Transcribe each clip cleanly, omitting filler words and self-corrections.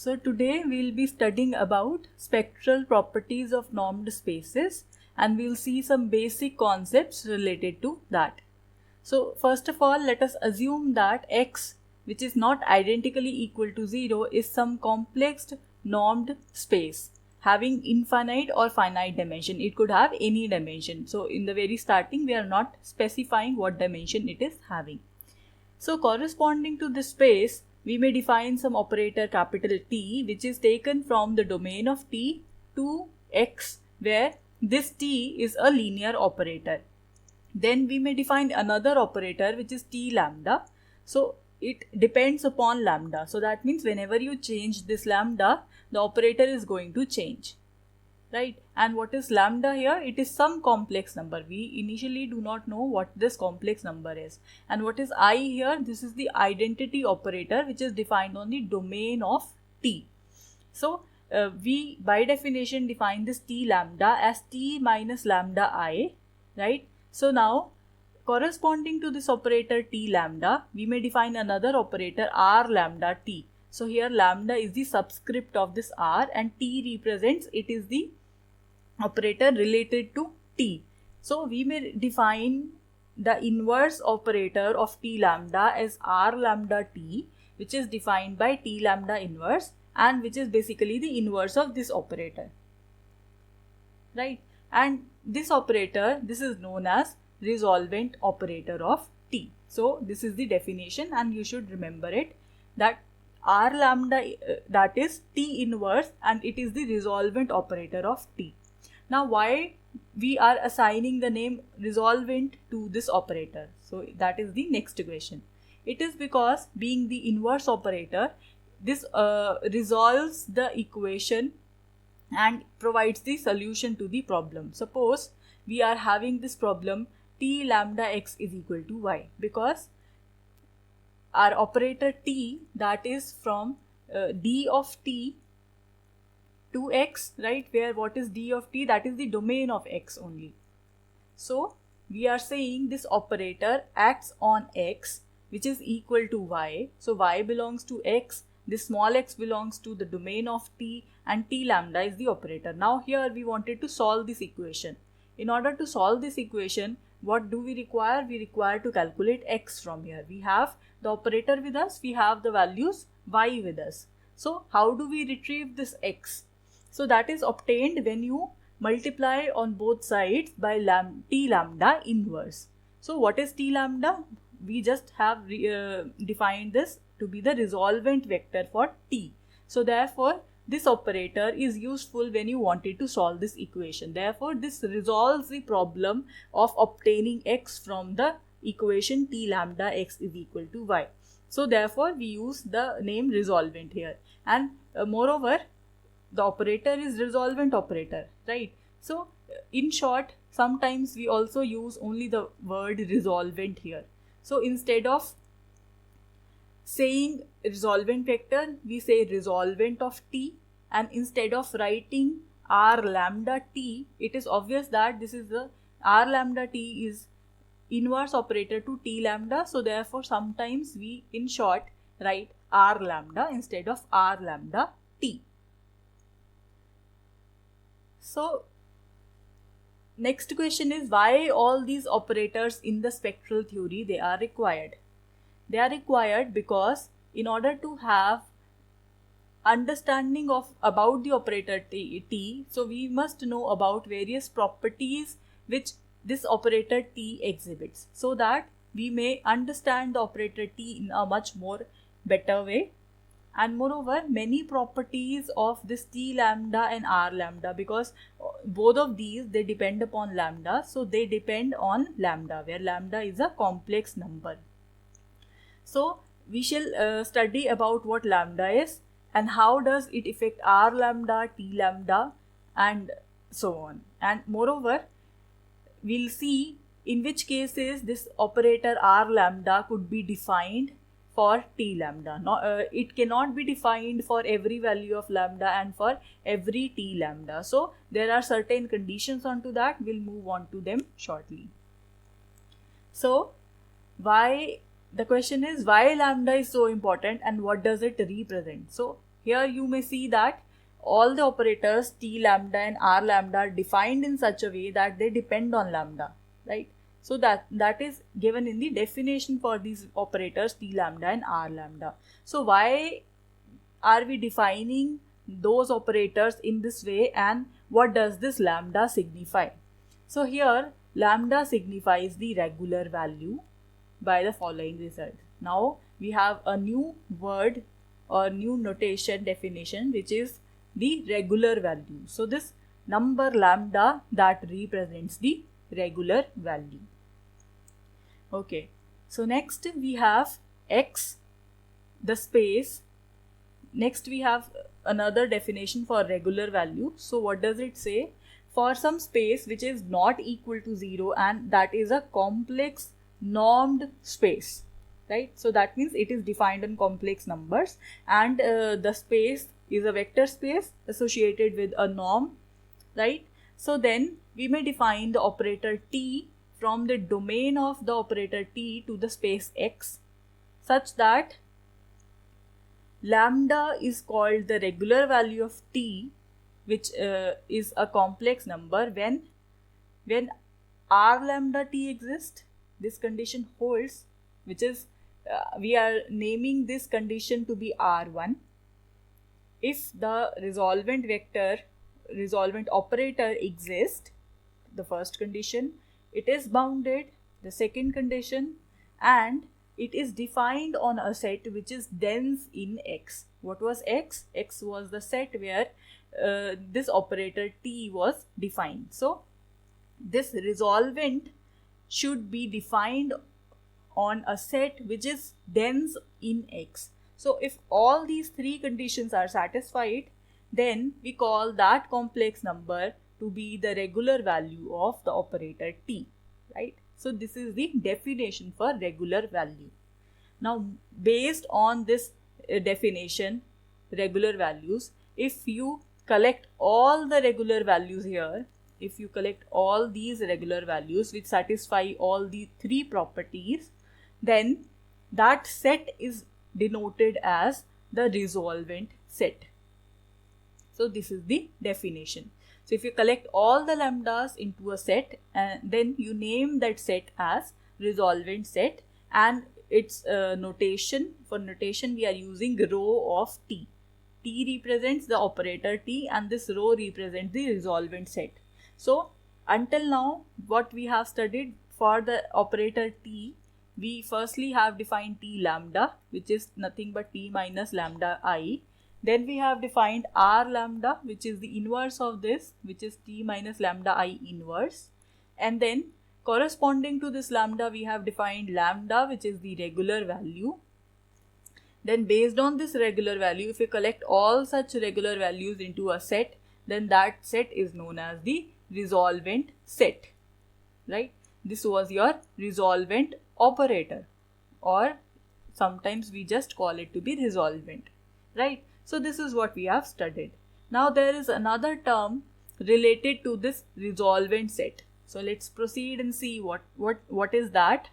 So today we'll be studying about spectral properties of normed spaces, and we'll see some basic concepts related to that. So first of all, let us assume that x, which is not identically equal to 0, is some complex normed space having infinite or finite dimension. It could have any dimension. So in the very starting, we are not specifying what dimension it is having. So corresponding to this space, we may define some operator capital T, which is taken from the domain of T to X, where this T is a linear operator. Then we may define another operator, which is T lambda. So it depends upon lambda. So that means whenever you change this lambda, the operator is going to change. Right? And what is lambda here? It is some complex number. We initially do not know what this complex number is. And what is I here? This is the identity operator, which is defined on the domain of T. So we by definition define this T lambda as T minus lambda I, right? So now corresponding to this operator T lambda, we may define another operator R lambda T. So here lambda is the subscript of this R and T represents, it is the operator related to T. So we may define the inverse operator of T lambda as R lambda T, which is defined by T lambda inverse, and which is basically the inverse of this operator, right? And this operator, this is known as resolvent operator of T. So this is the definition, and you should remember it, that R lambda that is T inverse, and it is the resolvent operator of T. Now why we are assigning the name resolvent to this operator? So that is the next question. It is because being the inverse operator, this resolves the equation and provides the solution to the problem. Suppose we are having this problem T lambda x is equal to y, because our operator T, that is from d of T to x, right, where what is d of T, that is the domain of x only. So we are saying this operator acts on x, which is equal to y. So y belongs to x, this small x belongs to the domain of T, and T lambda is the operator. Now here we wanted to solve this equation. In order to solve this equation, what do we require? We require to calculate x from here. We have the operator with us, we have the values y with us. So how do we retrieve this x? So that is obtained when you multiply on both sides by T lambda inverse. So what is T lambda? We just have defined this to be the resolvent vector for T. So therefore this operator is useful when you wanted to solve this equation. Therefore this resolves the problem of obtaining x from the equation T lambda x is equal to y. So therefore we use the name resolvent here, and moreover the operator is resolvent operator, right? So in short, sometimes we also use only the word resolvent here. So instead of saying resolvent vector, we say resolvent of T, and instead of writing R lambda T, it is obvious that this is the R lambda T is inverse operator to T lambda. So therefore sometimes we in short write R lambda instead of R lambda T. So next question is, why all these operators in the spectral theory they are required? They are required because in order to have understanding of about the operator T, so we must know about various properties which this operator T exhibits, so that we may understand the operator T in a much more better way. And moreover, many properties of this T lambda and R lambda, because both of these they depend upon lambda, so they depend on lambda, where lambda is a complex number. So we shall study about what lambda is and how does it affect R lambda, T lambda, and so on. And moreover, we'll see in which cases this operator R lambda could be defined for T lambda. It cannot be defined for every value of lambda and for every T lambda. So there are certain conditions onto that. We'll move on to them shortly. So the question is, why lambda is so important and what does it represent? So here you may see that all the operators T lambda and R lambda are defined in such a way that they depend on lambda, right? So that is given in the definition for these operators T lambda and R lambda. So why are we defining those operators in this way, and what does this lambda signify? So here lambda signifies the regular value by the following result. Now we have a new word or new notation definition, which is the regular value. So this number lambda that represents the regular value. Okay, so next we have x, the space. Next we have another definition for regular value. So what does it say? For some space which is not equal to 0, and that is a complex normed space, right? So that means it is defined in complex numbers, and the space is a vector space associated with a norm, right? So then we may define the operator T from the domain of the operator T to the space X, such that lambda is called the regular value of T, which is a complex number when R lambda T exists. This condition holds, which is we are naming this condition to be R1. If the resolvent operator exists, the first condition, it is bounded, the second condition, and it is defined on a set which is dense in X. What was X? X was the set where this operator T was defined. So this resolvent should be defined on a set which is dense in X. So if all these three conditions are satisfied, then we call that complex number to be the regular value of the operator T, right? So this is the definition for regular value. Now based on this definition, regular values, if you collect all the regular values here, if you collect all these regular values which satisfy all the three properties, then that set is denoted as the resolvent set. So this is the definition. So if you collect all the lambdas into a set, and then you name that set as resolvent set, and its notation, for notation we are using row of T. T represents the operator T, and this row represents the resolvent set. So until now what we have studied for the operator T, we firstly have defined T lambda, which is nothing but T minus lambda I. Then we have defined R lambda, which is the inverse of this, which is T minus lambda I inverse. And then corresponding to this lambda, we have defined lambda, which is the regular value. Then based on this regular value, if you collect all such regular values into a set, then that set is known as the resolvent set, right? This was your resolvent operator, or sometimes we just call it to be resolvent, right? So this is what we have studied. Now there is another term related to this resolvent set. So let's proceed and see what is that.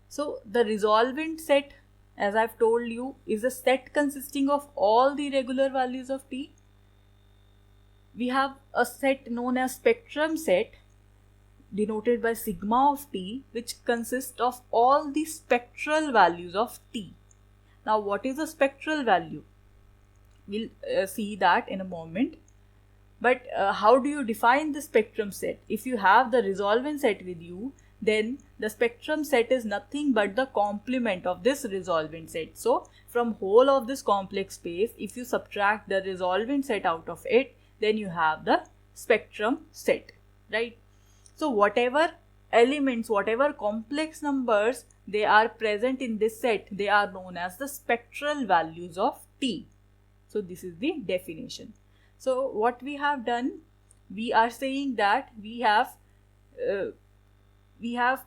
So the resolvent set, as I've told you, is a set consisting of all the regular values of T. We have a set known as spectrum set, denoted by sigma of T, which consists of all the spectral values of T. Now what is a spectral value? We'll see that in a moment. But how do you define the spectrum set? If you have the resolvent set with you, then the spectrum set is nothing but the complement of this resolvent set. So from whole of this complex space, if you subtract the resolvent set out of it, then you have the spectrum set, right? So whatever elements, whatever complex numbers they are present in this set, they are known as the spectral values of T. So this is the definition. So what we have done, we are saying that we have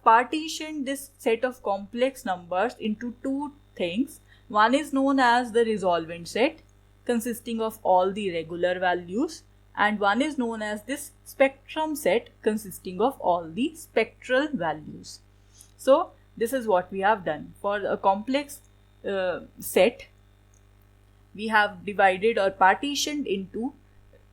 partitioned this set of complex numbers into two things. One is known as the resolvent set, consisting of all the regular values, and one is known as this spectrum set, consisting of all the spectral values. So this is what we have done. For a complex set, we have divided or partitioned into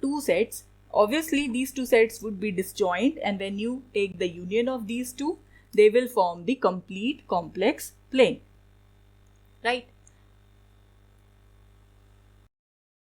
two sets. Obviously, these two sets would be disjoint, and when you take the union of these two, they will form the complete complex plane, right?